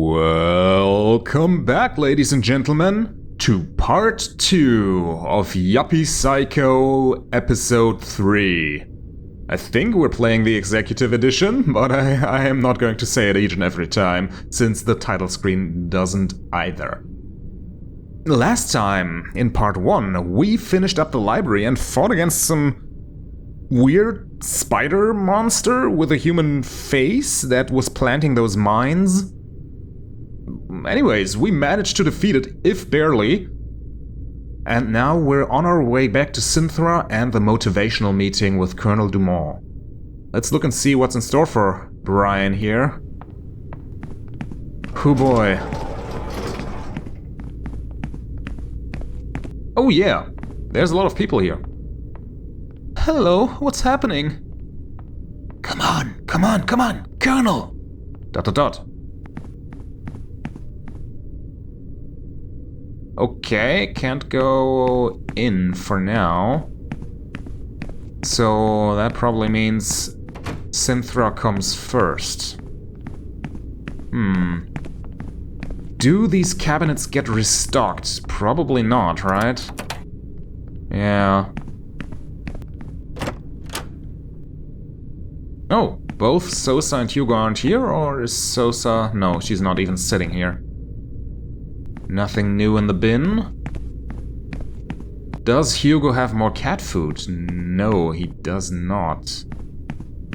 Welcome back, ladies and gentlemen, to part 2 of Yuppie Psycho episode 3. I think we're playing the executive edition, but I am not going to say it each and every time, since the title screen doesn't either. Last time, in part 1, we finished up the library and fought against some weird spider monster with a human face that was planting those mines. Anyways, we managed to defeat it, if barely. And now we're on our way back to Sintra and the motivational meeting with Colonel Dumont. Let's look and see what's in store for Brian here. Hoo boy. Oh yeah, there's a lot of people here. Hello, what's happening? Come on, Colonel! ... Okay, can't go in for now. So that probably means Sintra comes first. Do these cabinets get restocked? Probably not, right? Yeah. Oh, both Sosa and Hugo aren't here, or is Sosa... No, she's not even sitting here. Nothing new in the bin. Does Hugo have more cat food? No, he does not.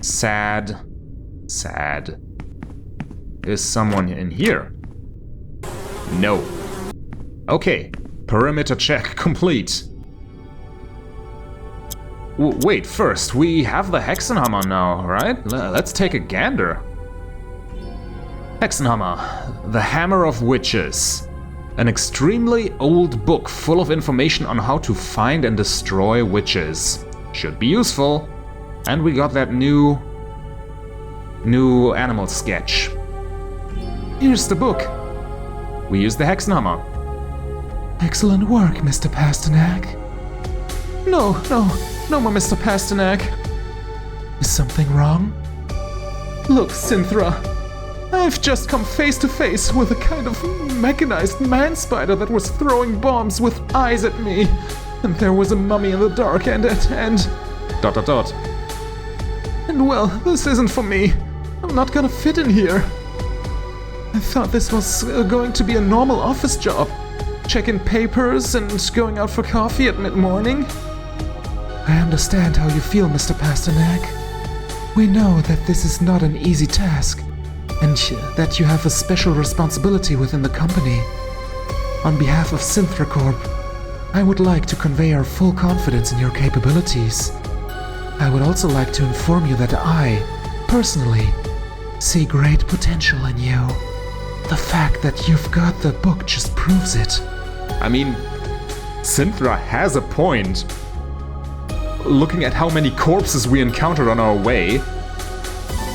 Sad. Sad. Is someone in here? No. Okay, perimeter check complete. Wait, first, we have the Hexenhammer now, right? Let's take a gander. Hexenhammer, the Hammer of Witches. An extremely old book full of information on how to find and destroy witches. Should be useful. And we got that new animal sketch. Here's the book. We use the Hexenhammer. Excellent work, Mr. Pasternak. No, my Mr. Pasternak. Is something wrong? Look, Sintra. I've just come face to face with a kind of mechanized man-spider that was throwing bombs with eyes at me. And there was a mummy in the dark and... And well, this isn't for me. I'm not gonna fit in here. I thought this was going to be a normal office job. Checking papers and going out for coffee at mid-morning. I understand how you feel, Mr. Pasternak. We know that this is not an easy task, and that you have a special responsibility within the company. On behalf of Sintracorp, I would like to convey our full confidence in your capabilities. I would also like to inform you that I, personally, see great potential in you. The fact that you've got the book just proves it. I mean, Sintra has a point. Looking at how many corpses we encountered on our way.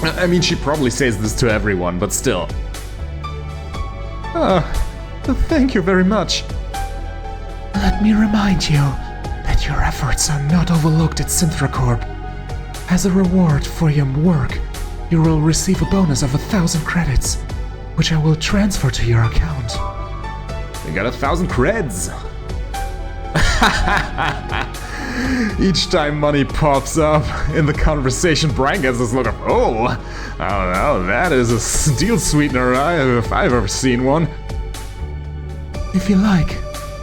I mean, she probably says this to everyone, but still. Thank you very much. Let me remind you that your efforts are not overlooked at Sintracorp. As a reward for your work, you will receive a bonus of 1,000 credits, which I will transfer to your account. We got 1,000 creds! Each time money pops up in the conversation, Brian gets this look of, oh, that is a steel sweetener if I've ever seen one. If you like,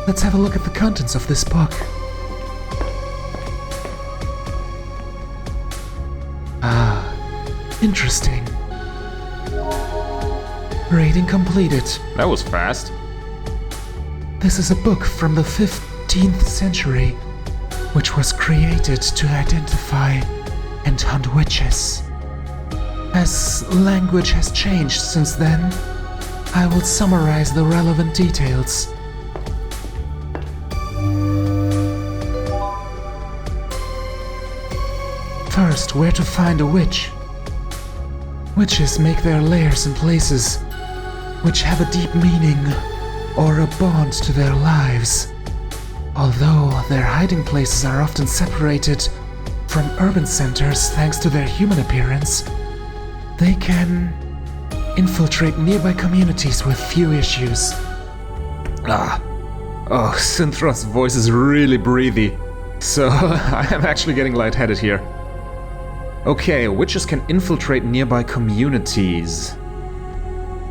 let's have a look at the contents of this book. Interesting. Rating completed. That was fast. This is a book from the 15th century, which was created to identify and hunt witches. As language has changed since then, I will summarize the relevant details. First, where to find a witch. Witches make their lairs in places which have a deep meaning or a bond to their lives. Although their hiding places are often separated from urban centers thanks to their human appearance, they can infiltrate nearby communities with few issues. Oh, Synthra's voice is really breathy, so I am actually getting lightheaded here. Okay, witches can infiltrate nearby communities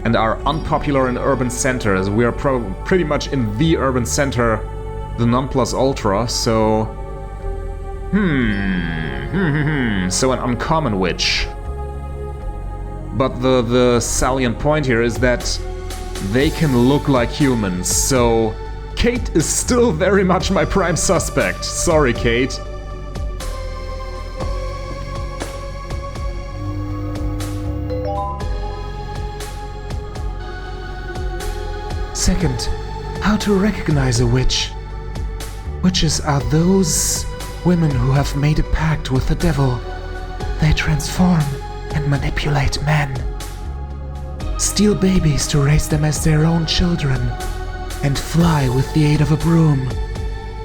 and are unpopular in urban centers. We are pretty much in the urban center, the non plus ultra, so... So an uncommon witch. But the salient point here is that they can look like humans, so... Kate is still very much my prime suspect. Sorry, Kate. Second, how to recognize a witch. Witches are those women who have made a pact with the devil. They transform and manipulate men, steal babies to raise them as their own children, and fly with the aid of a broom.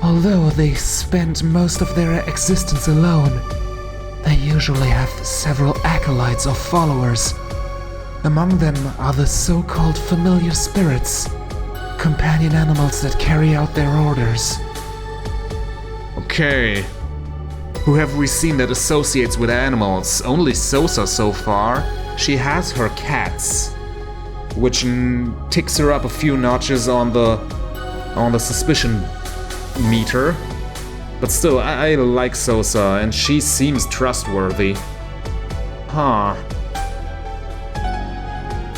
Although they spend most of their existence alone, they usually have several acolytes or followers. Among them are the so-called familiar spirits, companion animals that carry out their orders. Okay. Who have we seen that associates with animals? Only Sosa so far. She has her cats, which ticks her up a few notches on the suspicion meter. But still, I like Sosa, and she seems trustworthy. Huh.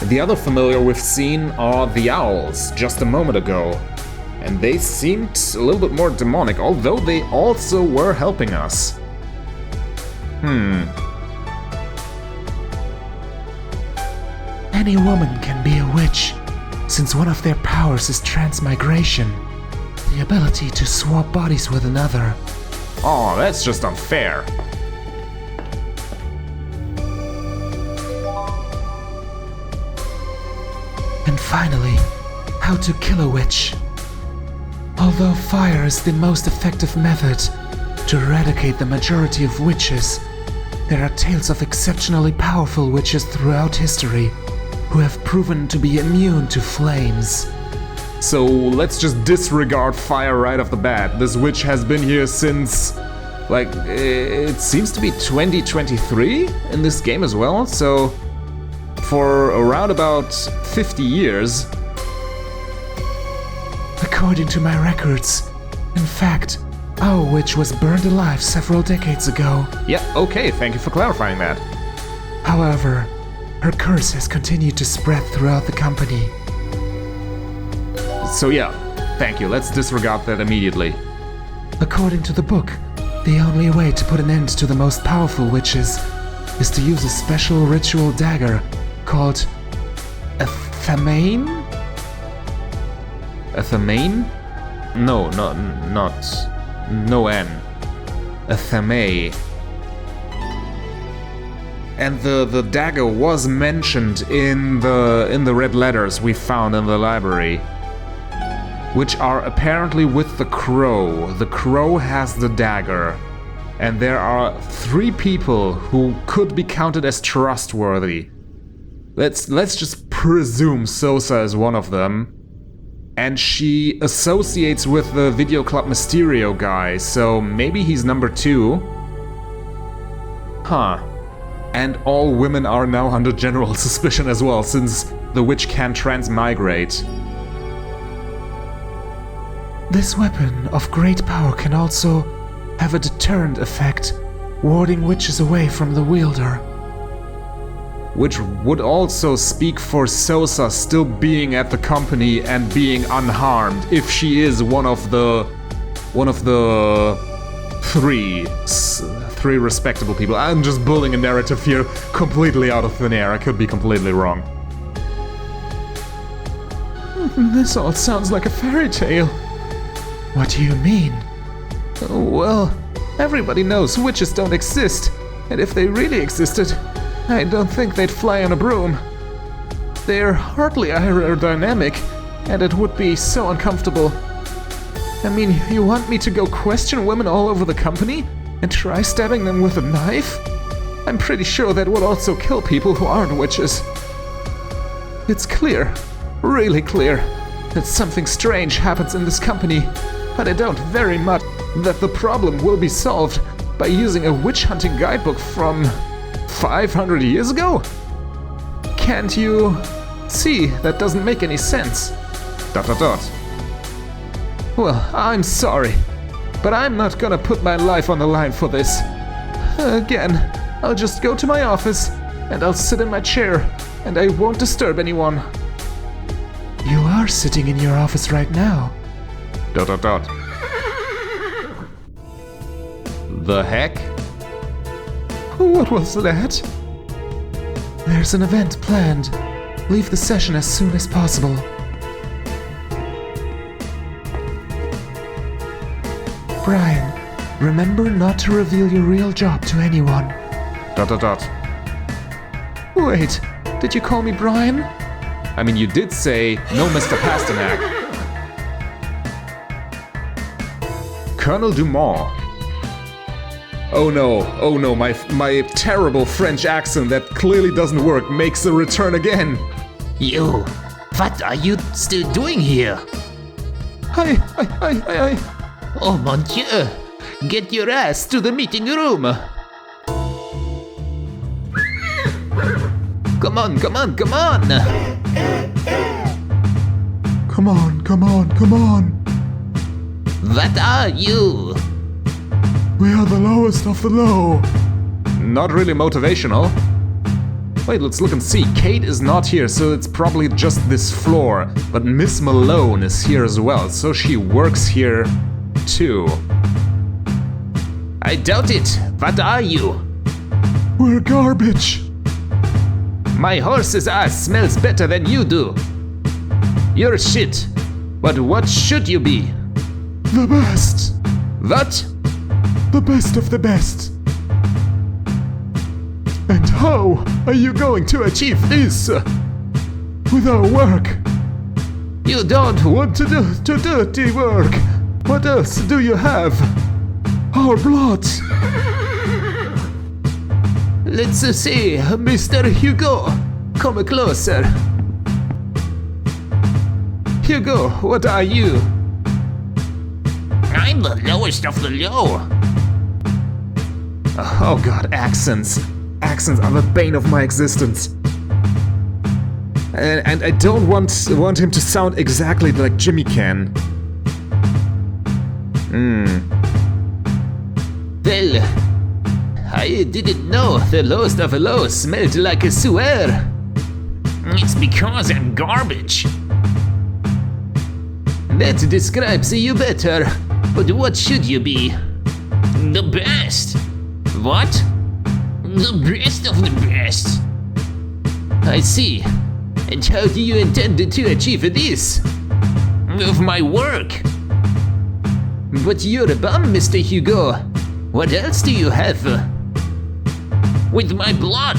The other familiar we've seen are the owls, just a moment ago. And they seemed a little bit more demonic, although they also were helping us. Any woman can be a witch, since one of their powers is transmigration, the ability to swap bodies with another. Oh, that's just unfair. And finally, how to kill a witch. Although fire is the most effective method to eradicate the majority of witches, there are tales of exceptionally powerful witches throughout history who have proven to be immune to flames. So let's just disregard fire right off the bat. This witch has been here since, like, it seems to be 2023 in this game as well, so for around about 50 years. According to my records, in fact, our witch was burned alive several decades ago. Yeah, okay, thank you for clarifying that. However, her curse has continued to spread throughout the company. So yeah, thank you, let's disregard that immediately. According to the book, the only way to put an end to the most powerful witches is to use a special ritual dagger called a thamane? A thamane? No, no N. A thamane. And the dagger was mentioned in the red letters we found in the library, which are apparently with the crow. The crow has the dagger, and there are 3 people who could be counted as trustworthy. Let's just presume Sosa is one of them. And she associates with the Video Club Mysterio guy, so maybe he's number 2. Huh. And all women are now under general suspicion as well, since the witch can transmigrate. This weapon of great power can also have a deterrent effect, warding witches away from the wielder. Which would also speak for Sosa still being at the company and being unharmed, if she is one of the three respectable people. I'm just building a narrative here completely out of thin air. I could be completely wrong. This all sounds like a fairy tale. What do you mean? Well, everybody knows witches don't exist, and if they really existed, I don't think they'd fly on a broom. They're hardly aerodynamic, and it would be so uncomfortable. I mean, you want me to go question women all over the company and try stabbing them with a knife? I'm pretty sure that would also kill people who aren't witches. It's clear, really clear, that something strange happens in this company, but I doubt very much that the problem will be solved by using a witch hunting guidebook from 500 years ago? Can't you see that doesn't make any sense? ... Well, I'm sorry, but I'm not gonna put my life on the line for this. Again, I'll just go to my office and I'll sit in my chair and I won't disturb anyone. You are sitting in your office right now. ... The heck? What was that? There's an event planned. Leave the session as soon as possible. Brian, remember not to reveal your real job to anyone. ... Wait, did you call me Brian? I mean, you did say, no, Mr. Pasternak. Colonel Dumont. Oh no, my terrible French accent that clearly doesn't work makes a return again. You, what are you still doing here? I... Oh mon Dieu, get your ass to the meeting room. Come on. Come on. What are you? We are the lowest of the low. Not really motivational. Wait, let's look and see. Kate is not here, so it's probably just this floor. But Miss Malone is here as well, so she works here too. I doubt it. What are you? We're garbage. My horse's ass smells better than you do. You're shit. But what should you be? The best. What? The best of the best. And how are you going to achieve this? With our work. You don't want to do dirty work. What else do you have? Our blood. Let's see, Mr. Hugo. Come closer. Hugo, what are you? I'm the lowest of the low. Oh god, accents. Accents are the bane of my existence. And I don't want him to sound exactly like Jimmy can. Well, I didn't know the lowest of the low smelled like a sewer. It's because I'm garbage. That describes you better. But what should you be? The best. What? The best of the best. I see. And how do you intend to achieve this? Of my work. But you're a bum, Mr. Hugo. What else do you have? With my blood.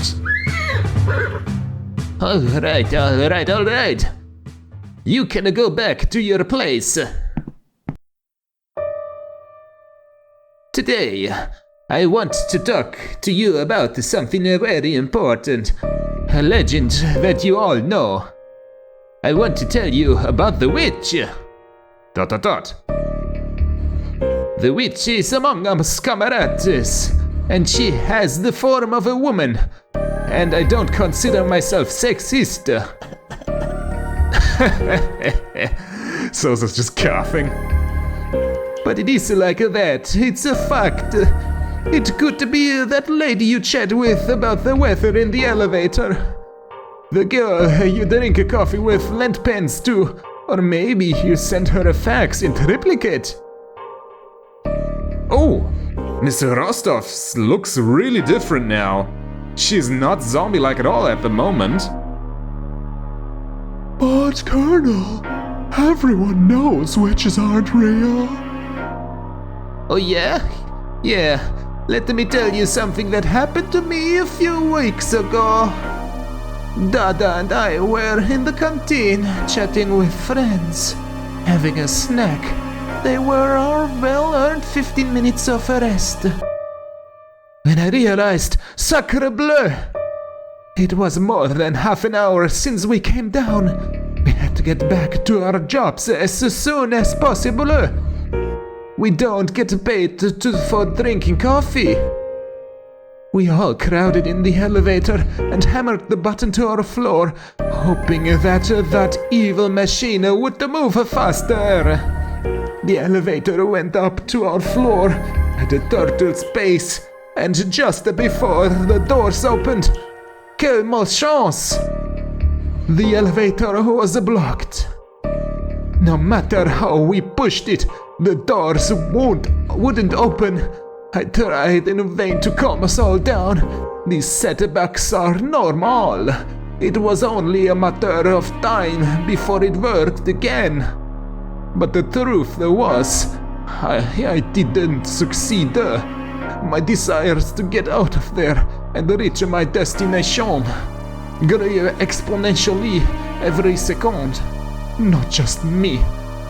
Alright. You can go back to your place. Today, I want to talk to you about something very important. A legend that you all know. I want to tell you about the witch. ... The witch is among us, camaradas, and she has the form of a woman. And I don't consider myself sexist. Sosa's just coughing. But it is like that, it's a fact. It could be that lady you chat with about the weather in the elevator. The girl you drink a coffee with lent pens to. Or maybe you sent her a fax in triplicate. Oh, Mr. Rostov looks really different now. She's not zombie-like at all at the moment. But Colonel, everyone knows witches aren't real. Oh yeah? Yeah, let me tell you something that happened to me a few weeks ago. Dada and I were in the canteen chatting with friends, having a snack. They were our well-earned 15 minutes of rest. When I realized, sacre bleu! It was more than half an hour since we came down. We had to get back to our jobs as soon as possible. We don't get paid for drinking coffee. We all crowded in the elevator and hammered the button to our floor, hoping that evil machine would move faster. The elevator went up to our floor at a turtle's pace, and just before the doors opened, que malchance! The elevator was blocked. No matter how we pushed it, the doors wouldn't open. I tried in vain to calm us all down. These setbacks are normal. It was only a matter of time before it worked again. But the truth was, I didn't succeed. My desires to get out of there and reach my destination grew exponentially every second. Not just me.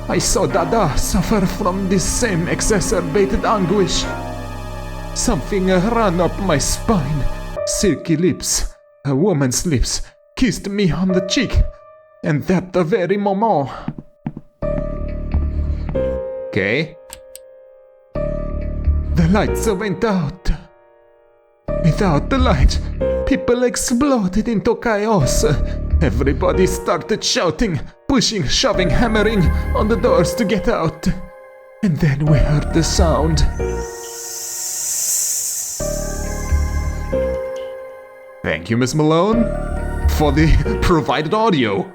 I saw Dada suffer from this same exacerbated anguish. Something ran up my spine. Silky lips, a woman's lips, kissed me on the cheek. And at the very moment... Okay. The lights went out. Without the light, people exploded into chaos. Everybody started shouting, pushing, shoving, hammering on the doors to get out. And then we heard the sound. Thank you, Miss Malone, for the provided audio.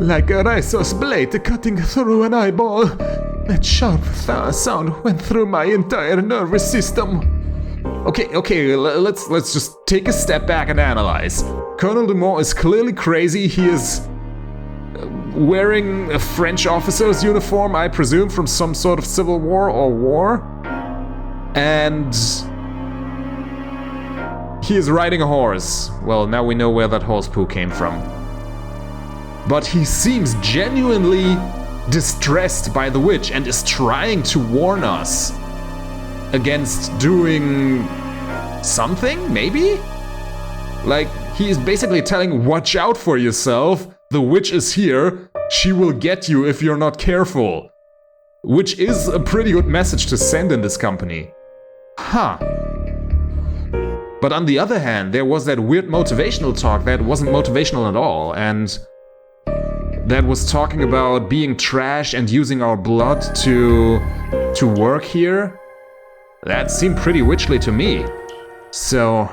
Like a razor's blade cutting through an eyeball, that sharp sound went through my entire nervous system. Okay, let's just take a step back and analyze. Colonel Dumont is clearly crazy. He is wearing a French officer's uniform, I presume, from some sort of civil war or war. And he is riding a horse. Well, now we know where that horse poo came from. But he seems genuinely distressed by the witch and is trying to warn us against doing something, maybe? Like, he is basically telling, watch out for yourself, the witch is here, she will get you if you're not careful. Which is a pretty good message to send in this company. Huh. But on the other hand, there was that weird motivational talk that wasn't motivational at all, and that was talking about being trash and using our blood to work here. That seemed pretty witchly to me. So,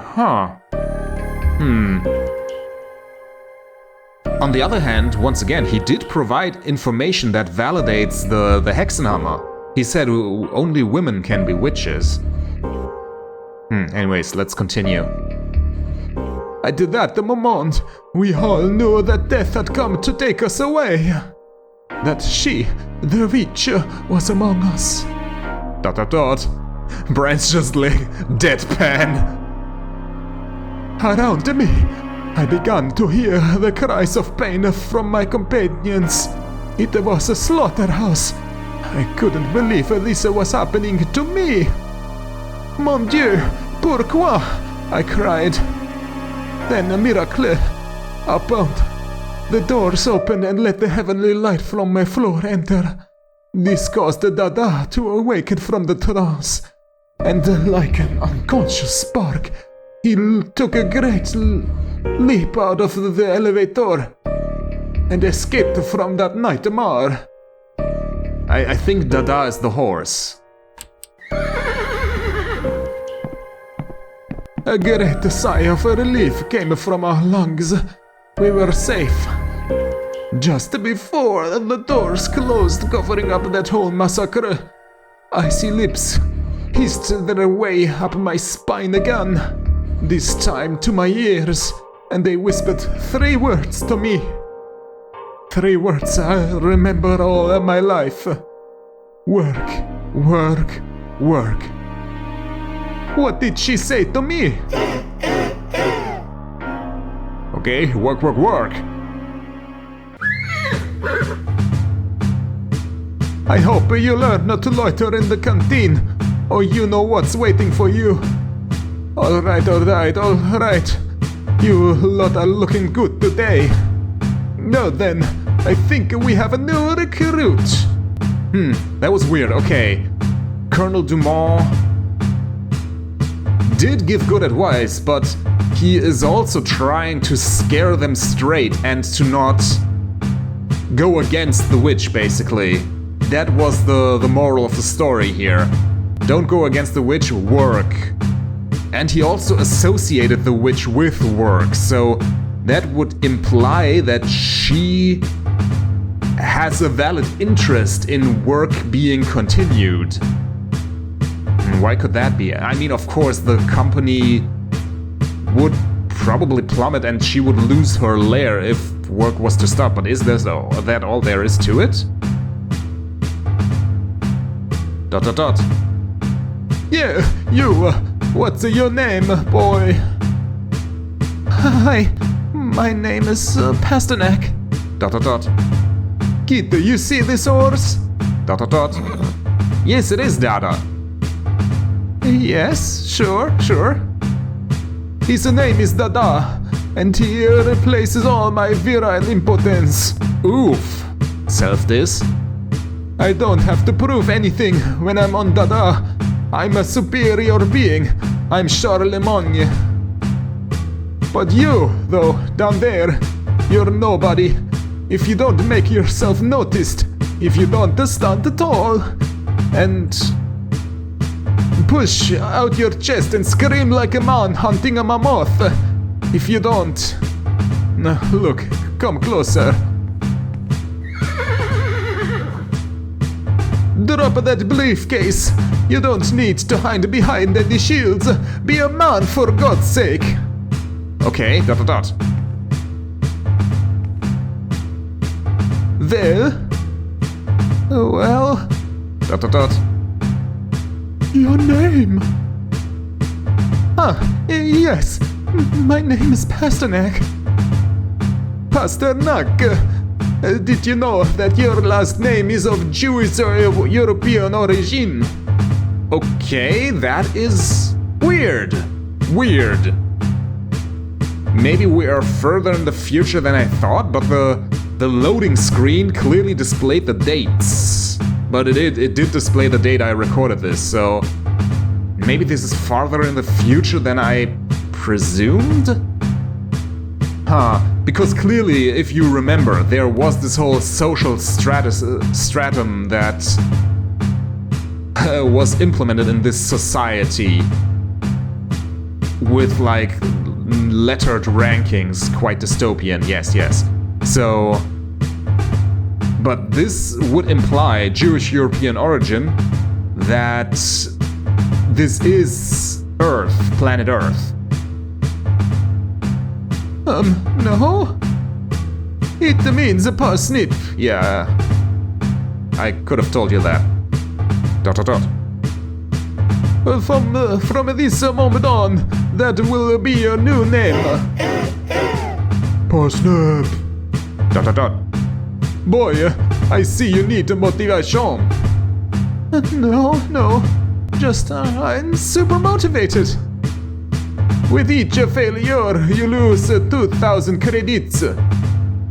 On the other hand, once again, he did provide information that validates the Hexenhammer. He said only women can be witches. Anyways, let's continue. I did that the moment we all knew that death had come to take us away. That she, the witch, was among us. ... Brian's just like deadpan. Around me, I began to hear the cries of pain from my companions. It was a slaughterhouse. I couldn't believe this was happening to me. Mon Dieu, pourquoi? I cried. Then a miracle happened. The doors opened and let the heavenly light from my floor enter. This caused Dada to awaken from the trance. And like an unconscious spark, he took a great leap out of the elevator and escaped from that nightmare. I think Dada is the horse. A great sigh of relief came from our lungs. We were safe. Just before the doors closed, covering up that whole massacre, icy lips hissed their way up my spine again, this time to my ears, and they whispered 3 words to me. 3 words I remember all my life. Work, work, work. What did she say to me? Okay, work, work, work. I hope you learn not to loiter in the canteen, or you know what's waiting for you. Alright. You lot are looking good today. Now then, I think we have a new recruit. That was weird. Okay. Colonel Dumont did give good advice, but he is also trying to scare them straight and to not go against the witch, basically. That was the moral of the story here. Don't go against the witch, work. And he also associated the witch with work, so that would imply that she has a valid interest in work being continued. Why could that be? I mean, of course, the company would probably plummet and she would lose her lair if work was to stop, but is that all there is to it? ... Yeah, you, what's your name, boy? Hi, my name is Pasternak. ... Kid, you see this horse? ... Yes, it is Dada. Yes, sure. His name is Dada, and he replaces all my virile impotence. Oof. Self-diss? I don't have to prove anything when I'm on Dada. I'm a superior being. I'm Charlemagne. But you, though, down there, you're nobody. If you don't make yourself noticed, if you don't stand tall, and push out your chest and scream like a man hunting a mammoth. If you don't... Look, come closer. Drop that briefcase. You don't need to hide behind any shields. Be a man, for God's sake. Okay, ... Well... ... Your name? Yes. My name is Pasternak. Pasternak. Did you know that your last name is of Jewish or European origin? Okay, that is weird. Maybe we are further in the future than I thought, but the loading screen clearly displayed the dates. But it did display the date I recorded this, so maybe this is farther in the future than I presumed? Because clearly, if you remember, there was this whole social stratum that was implemented in this society with, like, lettered rankings, quite dystopian, yes. So... But this would imply Jewish European origin, that this is Earth, planet Earth. No? It means a parsnip. Yeah, I could have told you that. ... From this moment on, that will be your new name. Parsnip. ... Boy, I see you need motivation. No. Just, I'm super motivated. With each failure, you lose 2,000 credits.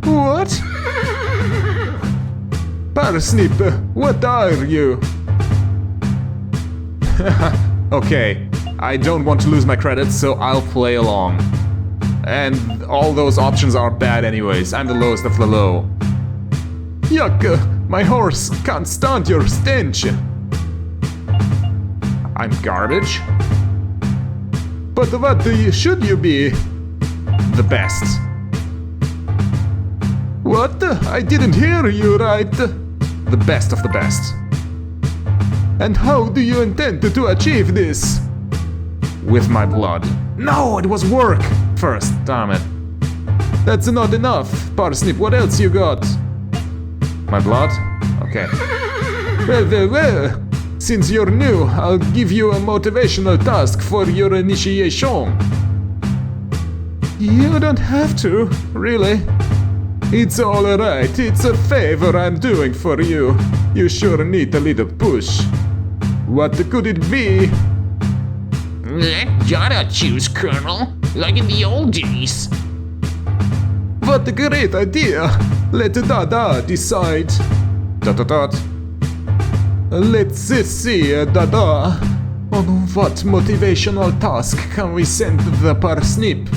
What? Parsnip, what are you? Okay, I don't want to lose my credits, so I'll play along. And all those options are bad anyways. I'm the lowest of the low. Yuck! My horse can't stand your stench! I'm garbage? But what should you be? The best. What? I didn't hear you right. The best of the best. And how do you intend to achieve this? With my blood. No, it was work first, damn it. That's not enough. Parsnip, what else you got? My blood? Okay. Well. Since you're new, I'll give you a motivational task for your initiation. You don't have to, really. It's alright, it's a favor I'm doing for you. You sure need a little push. What could it be? Gotta choose, Colonel. like in the old days. What a great idea! Let Dada decide. ... Let's see, Dada. On what motivational task can we send the parsnip? ...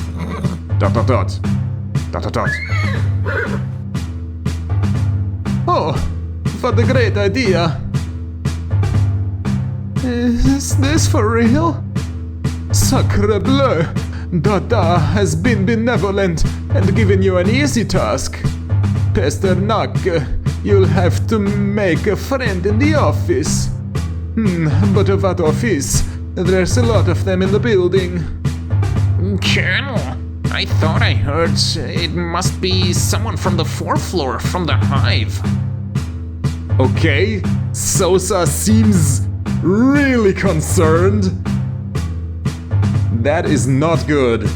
Oh, what a great idea! Is this for real? Sacre bleu! Dada has been benevolent and given you an easy task. Pasternak, you'll have to make a friend in the office. But what office? There's a lot of them in the building. Colonel, I thought I heard it must be someone from the 4th floor from the hive. Okay, Sosa seems really concerned. That is not good.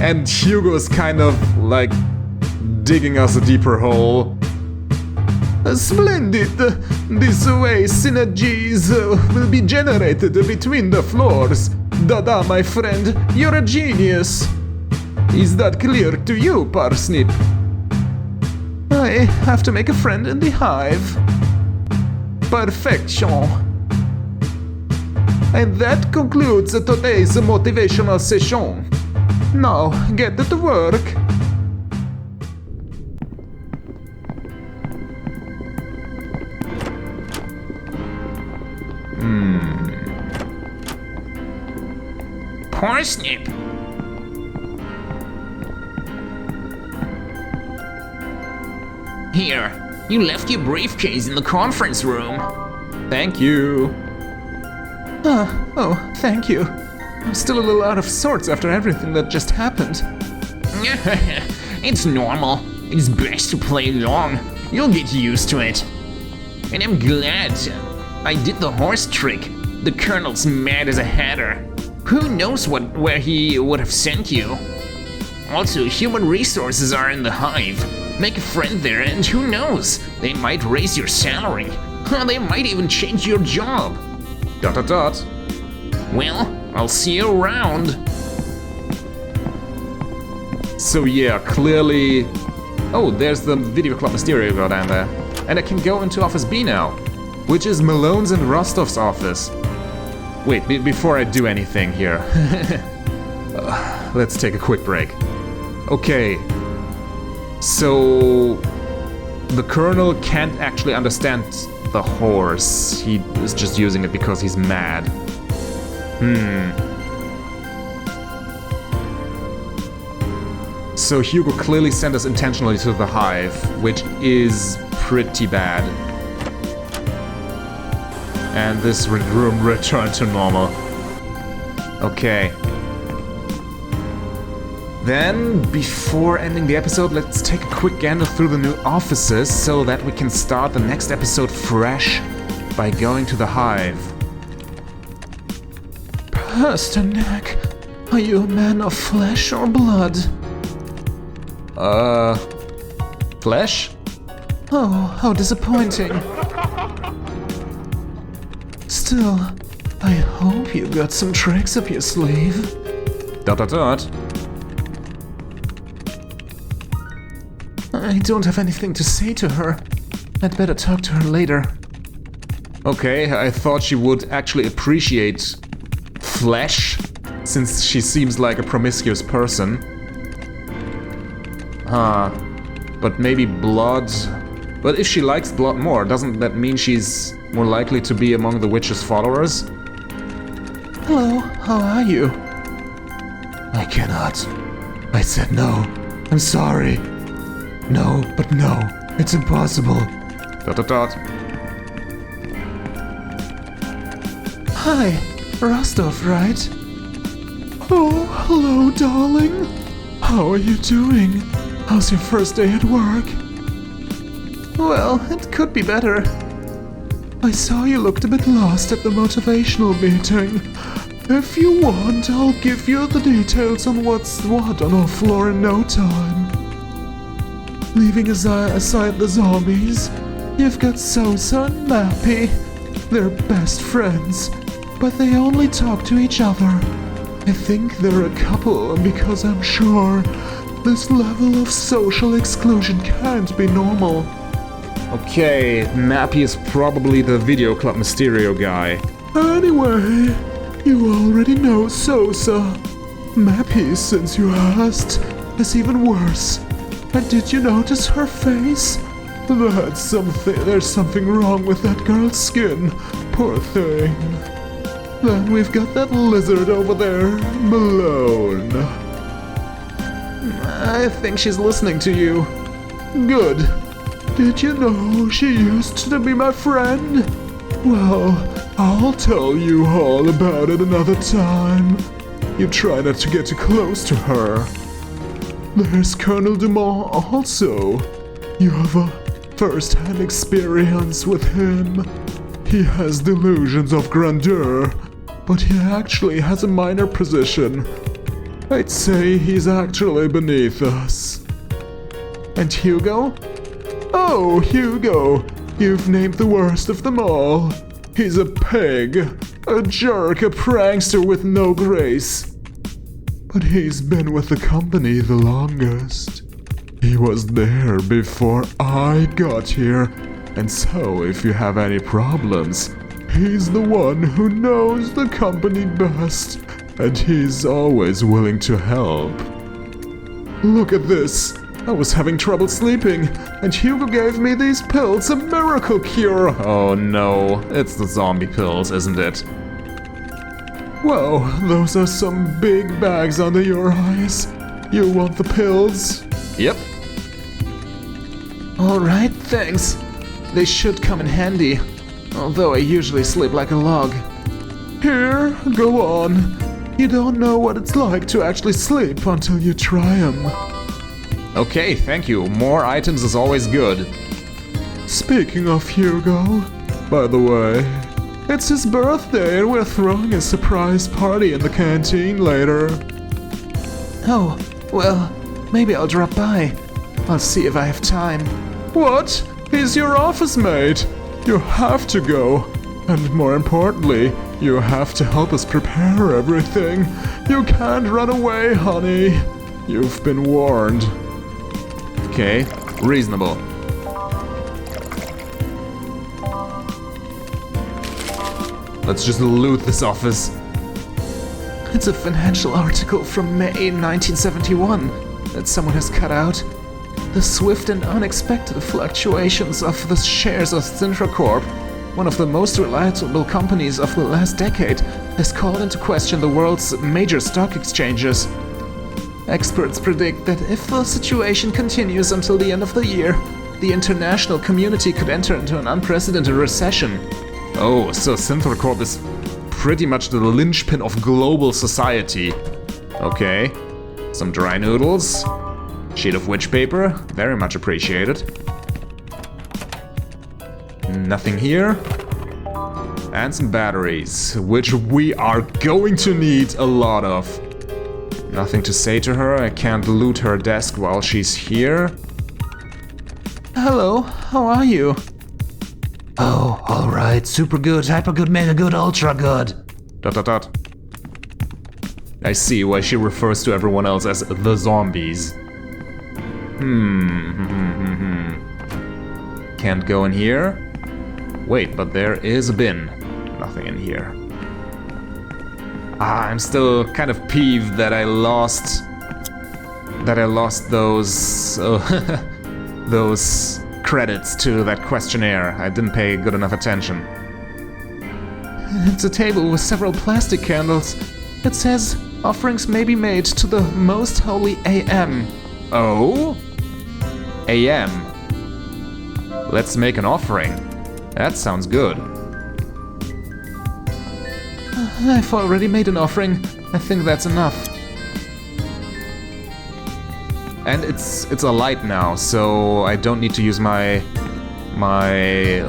And Hugo's kind of like digging us a deeper hole. Splendid! This way synergies will be generated between the floors. Dada, my friend, you're a genius. Is that clear to you, Parsnip? I have to make a friend in the hive. Perfection. And that concludes today's motivational session. Now, get to work. Parsnip. Here, you left your briefcase in the conference room. Thank you. Oh, thank you. I'm still a little out of sorts after everything that just happened. It's normal. It's best to play along. You'll get used to it. And I'm glad I did the horse trick. The Colonel's mad as a hatter. Who knows where he would have sent you? Also, human resources are in the hive. Make a friend there and who knows? They might raise your salary. They might even change your job. ... Well, I'll see you around. So yeah, clearly... Oh, there's the Video Club Mysterio go down there. And I can go into Office B now, which is Malone's and Rostov's office. Wait, before I do anything here. Let's take a quick break. Okay. So... the Colonel can't actually understand the horse. He is just using it because he's mad. So Hugo clearly sent us intentionally to the hive, which is pretty bad. And this room returned to normal. Okay. Then, before ending the episode, let's take a quick gander through the new offices so that we can start the next episode fresh by going to the hive. Pasternak, are you a man of flesh or blood? Flesh? Oh, how disappointing. Still, I hope you got some tricks up your sleeve. ... I don't have anything to say to her. I'd better talk to her later. Okay, I thought she would actually appreciate flesh, since she seems like a promiscuous person. But maybe blood... But if she likes blood more, doesn't that mean she's more likely to be among the witch's followers? Hello, how are you? I cannot. I said no. I'm sorry. No, but no. It's impossible. ... Hi, Rostov, right? Oh, hello, darling. How are you doing? How's your first day at work? Well, it could be better. I saw you looked a bit lost at the motivational meeting. If you want, I'll give you the details on what's what on our floor in no time. Leaving aside the zombies, you've got Sosa and Mappy. They're best friends, but they only talk to each other. I think they're a couple because I'm sure this level of social exclusion can't be normal. Okay, Mappy is probably the Video Club Mysterio guy. Anyway, you already know Sosa. Mappy, since you asked, is even worse. And did you notice her face? There's something wrong with that girl's skin. Poor thing. Then we've got that lizard over there, Malone. I think she's listening to you. Good. Did you know she used to be my friend? Well, I'll tell you all about it another time. You try not to get too close to her. There's Colonel Dumont also. You have a first-hand experience with him. He has delusions of grandeur, but he actually has a minor position. I'd say he's actually beneath us. And Hugo? Oh, Hugo, you've named the worst of them all. He's a pig, a jerk, a prankster with no grace. But he's been with the company the longest. He was there before I got here, and so if you have any problems, he's the one who knows the company best, and he's always willing to help. Look at this. I was having trouble sleeping, and Hugo gave me these pills, a miracle cure. Oh no, it's the zombie pills, isn't it? Whoa, those are some big bags under your eyes. You want the pills? Yep. Alright, thanks. They should come in handy, although I usually sleep like a log. Here, go on. You don't know what it's like to actually sleep until you try them. Okay, thank you. More items is always good. Speaking of Hugo, by the way, it's his birthday and we're throwing a surprise party in the canteen later. Oh, well, maybe I'll drop by. I'll see if I have time. What? He's your office mate. You have to go. And more importantly, you have to help us prepare everything. You can't run away, honey. You've been warned. Okay, reasonable. Let's just loot this office. It's a financial article from May 1971 that someone has cut out. The swift and unexpected fluctuations of the shares of Sintracorp, one of the most reliable companies of the last decade, has called into question the world's major stock exchanges. Experts predict that if the situation continues until the end of the year, the international community could enter into an unprecedented recession. Oh, so Syntracorp is pretty much the linchpin of global society. Okay, some dry noodles, sheet of witch paper, very much appreciated. Nothing here. And some batteries, which we are going to need a lot of. Nothing to say to her, I can't loot her desk while she's here. Hello, how are you? Oh, alright, super good, hyper good, mega good, ultra good. ... I see why she refers to everyone else as the zombies. Can't go in here. Wait, but there is a bin. Nothing in here. I'm still kind of peeved that I lost those those credits to that questionnaire. I didn't pay good enough attention. It's a table with several plastic candles. It says offerings may be made to the most holy AM. Oh? AM. Let's make an offering. That sounds good. I've already made an offering. I think that's enough. And it's a light now, so I don't need to use my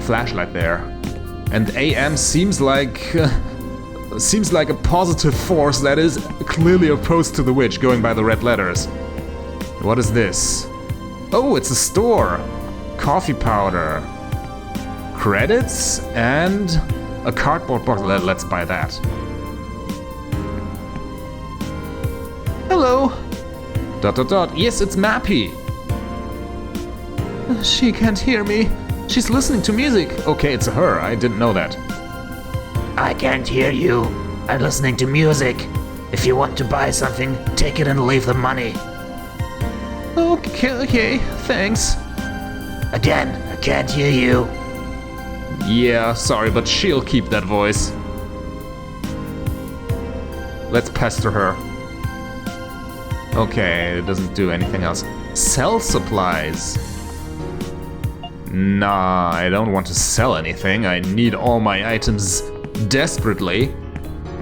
flashlight there. And AM seems like a positive force that is clearly opposed to the witch, going by the red letters. What is this? Oh, it's a store. Coffee powder. Credits and a cardboard box. Let's buy that. Hello? ... Yes, it's Mappy. She can't hear me. She's listening to music. Okay, it's her. I didn't know that. I can't hear you. I'm listening to music. If you want to buy something, take it and leave the money. Okay, thanks. Again, I can't hear you. Yeah, sorry, but she'll keep that voice. Let's pester her. Okay, it doesn't do anything else. Sell supplies. Nah, I don't want to sell anything. I need all my items desperately.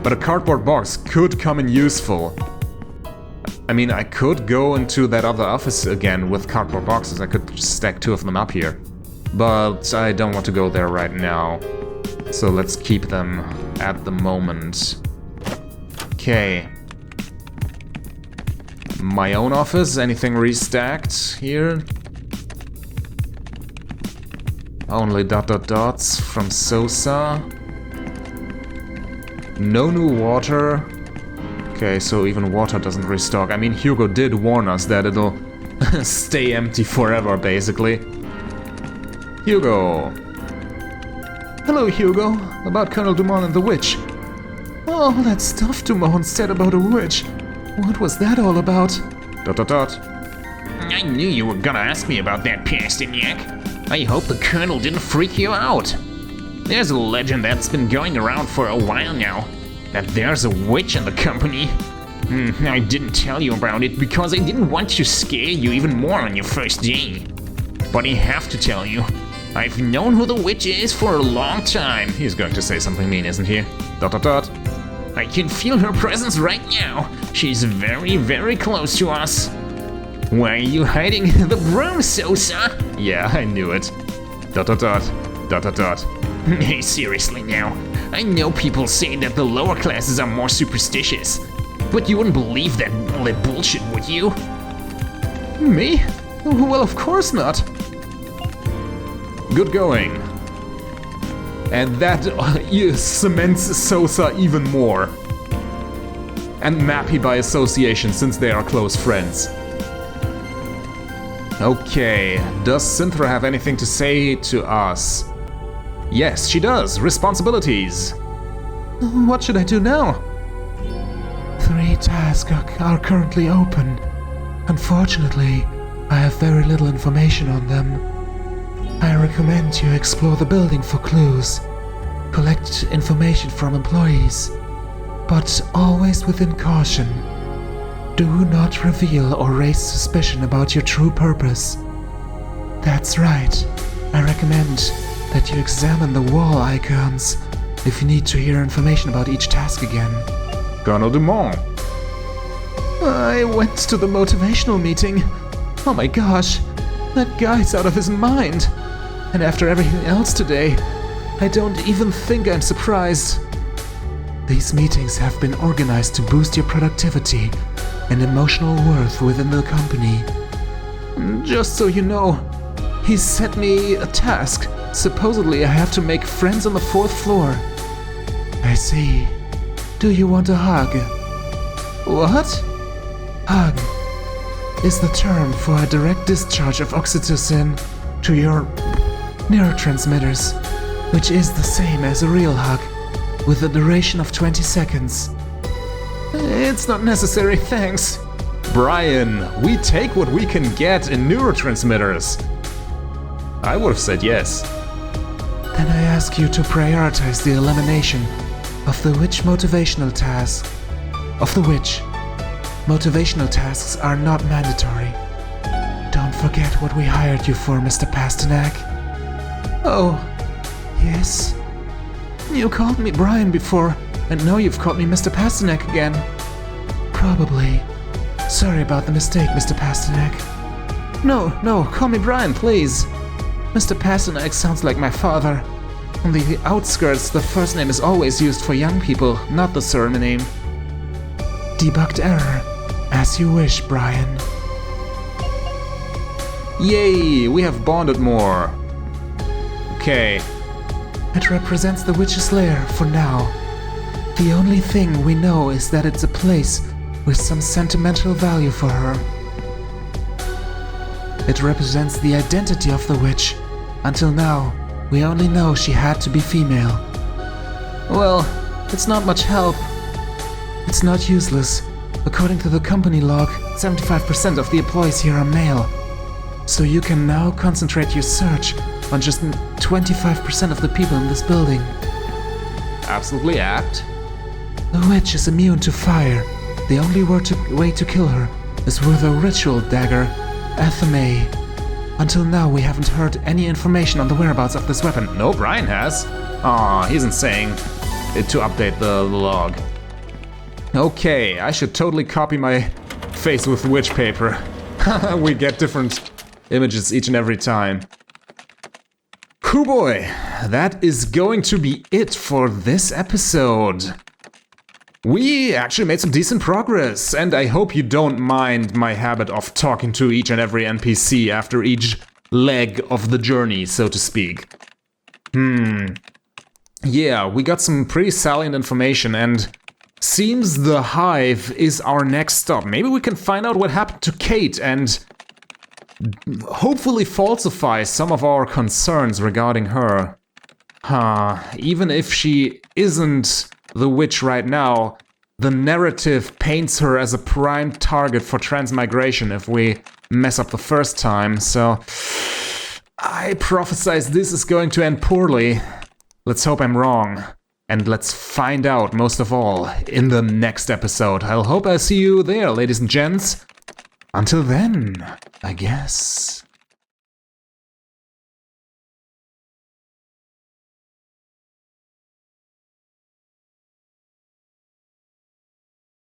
But a cardboard box could come in useful. I mean, I could go into that other office again with cardboard boxes. I could just stack 2 of them up here. But I don't want to go there right now. So let's keep them at the moment. Okay. My own office, anything restacked here? Only ... dots from Sosa. No new water. Okay, so even water doesn't restock. I mean, Hugo did warn us that it'll stay empty forever, basically. Hugo. Hello, Hugo. About Colonel Dumont and the witch. Oh, that stuff Dumont said about a witch. What was that all about? ... I knew you were gonna ask me about that, Pasternak. I hope the Colonel didn't freak you out. There's a legend that's been going around for a while now, that there's a witch in the company. I didn't tell you about it because I didn't want to scare you even more on your first day. But I have to tell you, I've known who the witch is for a long time. He's going to say something mean, isn't he? ... I can feel her presence right now. She's very, very close to us. Why are you hiding the broom, Sosa? Yeah, I knew it. ... Hey, seriously now. I know people say that the lower classes are more superstitious. But you wouldn't believe that bullshit, would you? Me? Well, of course not. Good going. And that cements Sosa even more. And Mappy by association, since they are close friends. Okay, does Synthra have anything to say to us? Yes, she does. Responsibilities. What should I do now? 3 tasks are currently open. Unfortunately, I have very little information on them. I recommend you explore the building for clues. Collect information from employees, but always within caution. Do not reveal or raise suspicion about your true purpose. That's right. I recommend that you examine the wall icons if you need to hear information about each task again. Colonel Dumont. I went to the motivational meeting. Oh my gosh, that guy's out of his mind. And after everything else today, I don't even think I'm surprised. These meetings have been organized to boost your productivity and emotional worth within the company. Just so you know, he set me a task. Supposedly I have to make friends on the 4th floor. I see. Do you want a hug? What? Hug is the term for a direct discharge of oxytocin to your neurotransmitters, which is the same as a real hug, with a duration of 20 seconds. It's not necessary, thanks. Brian, we take what we can get in neurotransmitters. I would have said yes. Then I ask you to prioritize the elimination of the witch motivational task. Motivational tasks are not mandatory. Don't forget what we hired you for, Mr. Pasternak. Oh, yes? You called me Brian before, and now you've called me Mr. Pasternak again. Probably. Sorry about the mistake, Mr. Pasternak. No, call me Brian, please. Mr. Pasternak sounds like my father. On the outskirts, the first name is always used for young people, not the surname. Debugged error. As you wish, Brian. Yay, we have bonded more. Okay. It represents the witch's lair for now. The only thing we know is that it's a place with some sentimental value for her. It represents the identity of the witch. Until now, we only know she had to be female. Well, it's not much help. It's not useless. According to the company log, 75% of the employees here are male. So you can now concentrate your search on just 25% of the people in this building. Absolutely apt. The witch is immune to fire. The only way to kill her is with a ritual dagger, Athame. Until now, we haven't heard any information on the whereabouts of this weapon. No, Brian has. Aw, he isn't saying it to update the log. Okay, I should totally copy my face with witch paper. We get different images each and every time. Hoo boy, that is going to be it for this episode. We actually made some decent progress, and I hope you don't mind my habit of talking to each and every NPC after each leg of the journey, so to speak. Yeah, we got some pretty salient information, and seems the Hive is our next stop. Maybe we can find out what happened to Kate and hopefully falsify some of our concerns regarding her. Even if she isn't the witch right now, the narrative paints her as a prime target for transmigration if we mess up the first time, so I prophesize this is going to end poorly. Let's hope I'm wrong. And let's find out, most of all, in the next episode. I'll hope I see you there, ladies and gents. Until then, I guess.